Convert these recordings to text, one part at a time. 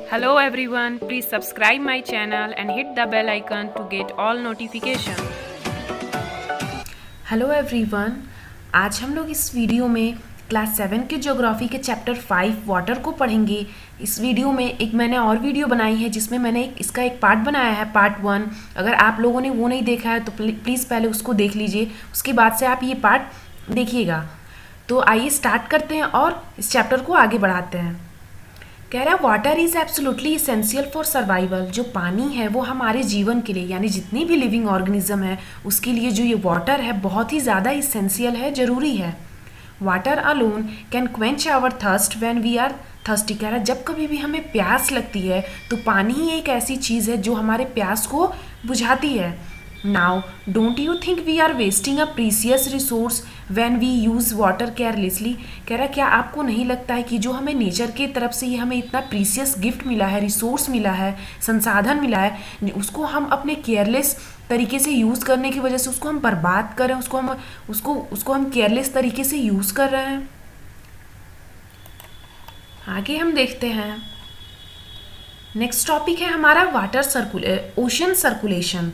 Hello everyone, please subscribe my channel and hit the bell icon to get all notification. Hello everyone, आज हम लोग इस video में class 7 के geography के चैप्टर 5 वाटर को पढ़ेंगे। इस वीडियो में एक मैंने और वीडियो बनाई है जिसमें मैंने इसका एक पार्ट बनाया है, पार्ट 1। अगर आप लोगों ने वो नहीं देखा है तो प्लीज़ पहले उसको देख लीजिए, उसके बाद से आप ये पार्ट देखिएगा। तो आइए स्टार्ट करते हैं और इस चैप्टर को आगे बढ़ाते हैं। कह रहा है water is absolutely essential for survival. जो पानी है वो हमारे जीवन के लिए, यानी जितनी भी लिविंग ऑर्गेनिज्म है उसके लिए जो ये वाटर है बहुत ही ज़्यादा इसेंशियल है, ज़रूरी है। Water alone can quench our thirst when we are thirsty. कह रहा है जब कभी भी हमें प्यास लगती है तो पानी ही एक ऐसी चीज़ है जो हमारे प्यास को बुझाती है। Now don't you think we are wasting a precious resource when we use water carelessly. कह रहा क्या आपको नहीं लगता है कि जो हमें नेचर की तरफ से ये हमें इतना प्रीसियस गिफ्ट मिला है, रिसोर्स मिला है, संसाधन मिला है, उसको हम अपने केयरलेस तरीके से यूज़ करने की वजह से उसको हम बर्बाद कर रहे हैं, उसको हम केयरलेस तरीके से यूज़ कर रहे हैं। आगे हम देखते हैं, नेक्स्ट टॉपिक है हमारा ओशन सर्कुलेशन।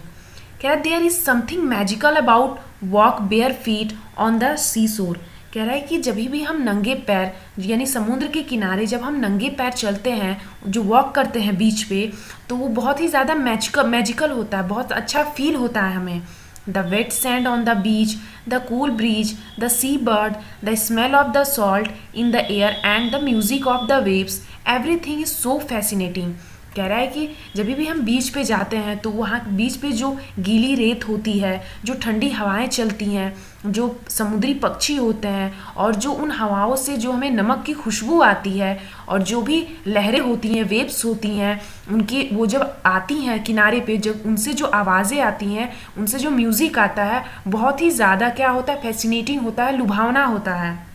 कह रहा है there is something magical about walk bare feet on the sea shore. कह रहा है कि जब भी हम नंगे पैर, यानी समुद्र के किनारे जब हम नंगे पैर चलते हैं, जो वॉक करते हैं बीच पे, तो वो बहुत ही ज़्यादा मैजिकल होता है, बहुत अच्छा फील होता है हमें। The wet sand on the beach, the cool breeze, the sea bird, the smell of the salt in the air and the music of the waves, everything is so fascinating. कह रहा है कि जब भी हम बीच पे जाते हैं तो वहाँ बीच पे जो गीली रेत होती है, जो ठंडी हवाएं चलती हैं, जो समुद्री पक्षी होते हैं, और जो उन हवाओं से जो हमें नमक की खुशबू आती है, और जो भी लहरें होती हैं, वेव्स होती हैं, उनकी वो जब आती हैं किनारे पे, जब उनसे जो आवाज़ें आती हैं, उनसे जो म्यूज़िक आता है, बहुत ही ज़्यादा क्या होता है, फैसिनेटिंग होता है, लुभावना होता है।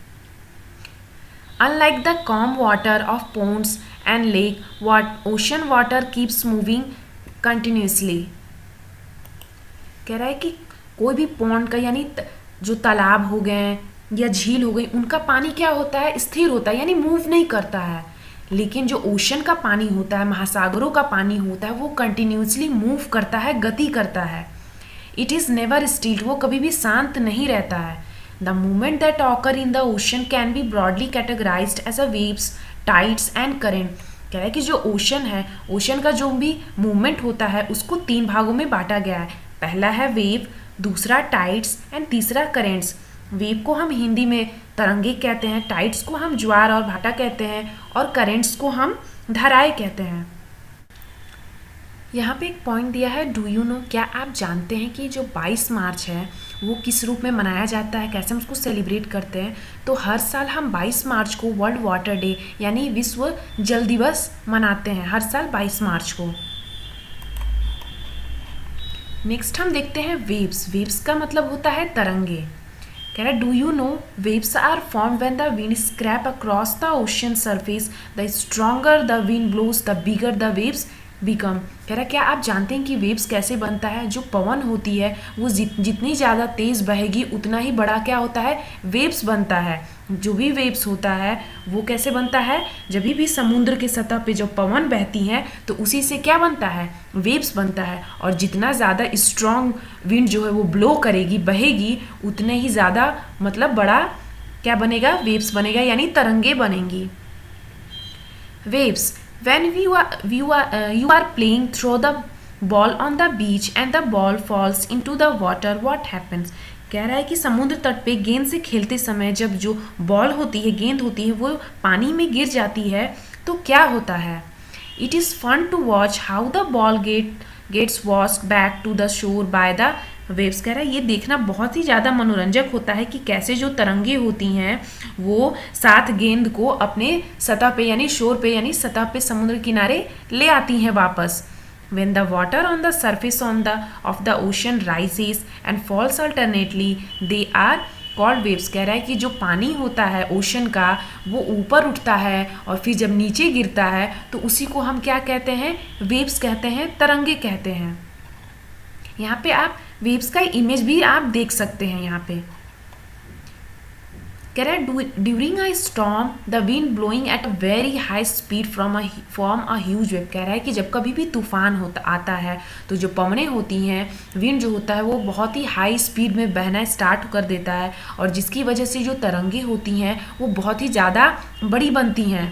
Unlike the calm water of ponds and lake, ocean water keeps moving continuously। कह रहा है कि कोई भी पॉन्ड का, यानी जो तालाब हो गए या झील हो गई, उनका पानी क्या होता है, स्थिर होता है, यानी मूव नहीं करता है। लेकिन जो ओशन का पानी होता है, महासागरों का पानी होता है, वो कंटिन्यूसली मूव करता है, गति करता है। इट इज़ नेवर स्टिल, वो कभी भी शांत नहीं रहता है। The movement that occur in the ocean can be broadly categorized as a waves, tides and current। कह रहा है कि जो ओशन है, ओशन का जो भी मूवमेंट होता है उसको 3 भागों में बांटा गया है। पहला है वेव, दूसरा टाइड्स एंड तीसरा करेंट्स। वेव को हम हिंदी में तरंगे कहते हैं, टाइड्स को हम ज्वार और भाटा कहते हैं, और करेंट्स को हम धाराएं कहते हैं। यहाँ पे एक पॉइंट दिया है, डू यू नो, क्या आप जानते हैं कि जो 22 मार्च है वो किस रूप में मनाया जाता है, कैसे हम उसको सेलिब्रेट करते हैं। तो हर साल हम 22 मार्च को वर्ल्ड वाटर डे यानी विश्व जल दिवस मनाते हैं, हर साल 22 मार्च को। नेक्स्ट हम देखते हैं वेव्स। वेव्स का मतलब होता है तरंगे। कह रहा है do you know waves are form when the wind scrap across the ocean surface, the stronger the wind blows the bigger the waves become. कह रहा है क्या आप जानते हैं कि वेव्स कैसे बनता है। जो पवन होती है वो जितनी ज़्यादा तेज़ बहेगी उतना ही बड़ा क्या होता है, वेव्स बनता है। जो भी वेव्स होता है वो कैसे बनता है, जब भी समुद्र के सतह पे जब पवन बहती हैं तो उसी से क्या बनता है, वेव्स बनता है। और जितना ज़्यादा स्ट्रॉन्ग विंड जो है वो ब्लो करेगी, बहेगी, उतने ही ज़्यादा मतलब बड़ा क्या बनेगा, वेव्स बनेगा, यानी तरंगे बनेंगी। Waves, when you are playing throw the ball on the beach and the ball falls into the water, what happens। कह रहा है कि समुद्र तट पे गेंद से खेलते समय जब जो बॉल होती है, गेंद होती है, वो पानी में गिर जाती है तो क्या होता है। It is fun to watch how the ball gets washed back to the shore by the waves. कह रहा है ये देखना बहुत ही ज़्यादा मनोरंजक होता है कि कैसे जो तरंगे होती हैं वो साथ गेंद को अपने सतह पे, यानी शोर पे, यानी सतह पे, समुद्र किनारे ले आती हैं वापस। When the water on the surface of the ocean rises and falls alternately, they are called waves। कह रहा है कि जो पानी होता है ओशन का वो ऊपर उठता है और फिर जब नीचे गिरता है तो उसी को हम क्या कहते हैं, वेव्स कहते हैं, तरंगे कहते हैं। यहाँ पे आप वेव्स का इमेज भी आप देख सकते हैं। यहाँ पे कह रहा है during a storm the wind blowing at a very high speed from a huge wave. कह रहा है कि जब कभी भी तूफान होता आता है तो जो पवनें होती हैं, विंड जो होता है वो बहुत ही हाई स्पीड में बहना स्टार्ट कर देता है, और जिसकी वजह से जो तरंगे होती हैं वो बहुत ही ज़्यादा बड़ी बनती हैं।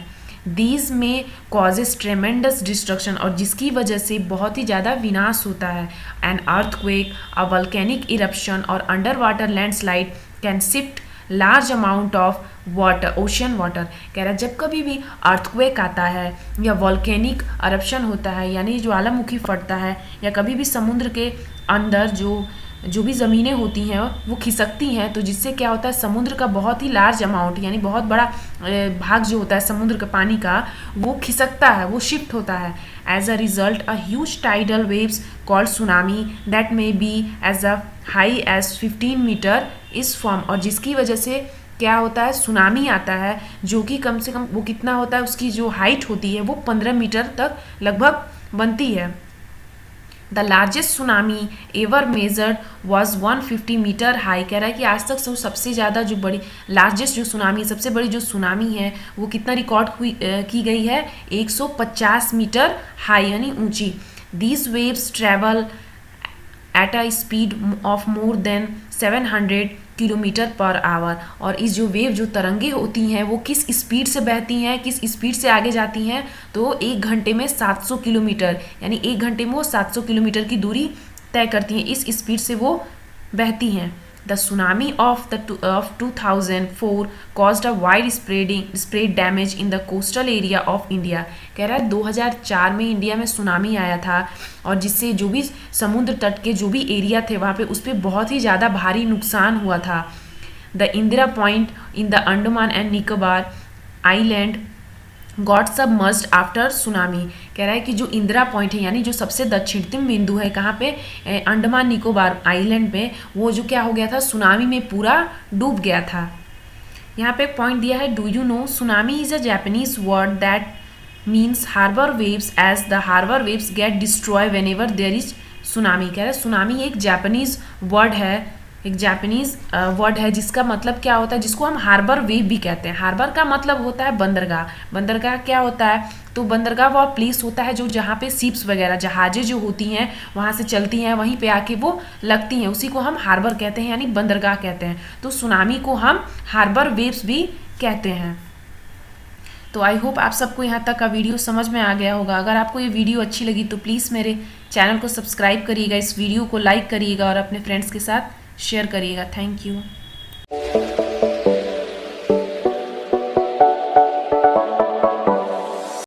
दीज में कॉजेज ट्रेमेंडस डिस्ट्रक्शन, और जिसकी वजह से बहुत ही ज़्यादा विनाश होता है। An earthquake, a volcanic eruption और under water landslide can shift large amount of water, ocean water. कह रहा है जब कभी भी अर्थक्वेक आता है या वॉल्केनिक अरप्शन होता है, यानी ज्वालामुखी फटता है, या कभी भी समुद्र के अंदर जो भी ज़मीनें होती हैं वो खिसकती हैं, तो जिससे क्या होता है समुद्र का बहुत ही लार्ज अमाउंट, यानी बहुत बड़ा भाग जो होता है समुद्र के पानी का, वो खिसकता है, वो शिफ्ट होता है। As a result a huge tidal waves called tsunami that may be as a high as 15 metre is form, और जिसकी वजह से क्या होता है सुनामी आता है, जो कि कम से कम वो कितना होता है, उसकी जो हाइट होती है वो 15 मीटर तक लगभग बनती है। The largest tsunami ever measured was 150 metre high. कह रहा है कि आज तक सबसे ज़्यादा जो बड़ी लार्जेस्ट जो सुनामी, सबसे बड़ी जो सुनामी है वो कितना रिकॉर्ड की गई है, 150 मीटर हाई यानी ऊंची। These waves travel at a speed of more than 700 kilometre per hour. और इस जो वेव जो तरंगे होती हैं वो किस स्पीड से बहती हैं, किस स्पीड से आगे जाती हैं, तो 1 घंटे में 700 किलोमीटर, यानी 1 घंटे में वो 700 किलोमीटर की दूरी तय करती हैं, इस स्पीड से वो बहती हैं। The tsunami of 2004 caused a wide spread damage in the coastal area of India। कह रहा है 2004 में इंडिया में सुनामी आया था, और जिससे जो भी समुद्र तट के जो भी एरिया थे वहाँ पे उस पर बहुत ही ज़्यादा भारी नुकसान हुआ था। The Indira point in the Andaman and Nicobar island got submerged after tsunami. कह रहा है कि जो इंदिरा पॉइंट है, यानी जो सबसे दक्षिणतम बिंदु है कहाँ पे, अंडमान निकोबार आइलैंड पे, वो जो क्या हो गया था सुनामी में पूरा डूब गया था। यहाँ पे एक पॉइंट दिया है, do you know tsunami is a Japanese word that means harbour waves as the harbour waves get destroy whenever there is tsunami. कह रहा है सुनामी एक जापानीज वर्ड है, एक जापानीज वर्ड है जिसका मतलब क्या होता है, जिसको हम हार्बर वेव भी कहते हैं। हार्बर का मतलब होता है बंदरगाह। बंदरगाह क्या होता है, तो बंदरगाह वो प्लेस होता है जो जहाँ पे शिप्स वगैरह जहाजें जो होती हैं वहाँ से चलती हैं, वहीं पे आके वो लगती हैं, उसी को हम हार्बर कहते हैं, यानी बंदरगाह कहते हैं। तो सुनामी को हम हार्बर वेव्स भी कहते हैं। तो आई होप आप सबको यहाँ तक का वीडियो समझ में आ गया होगा। अगर आपको ये वीडियो अच्छी लगी तो प्लीज़ मेरे चैनल को सब्सक्राइब करिएगा, इस वीडियो को लाइक करिएगा और अपने फ्रेंड्स के साथ शेयर करिएगा। Thank you.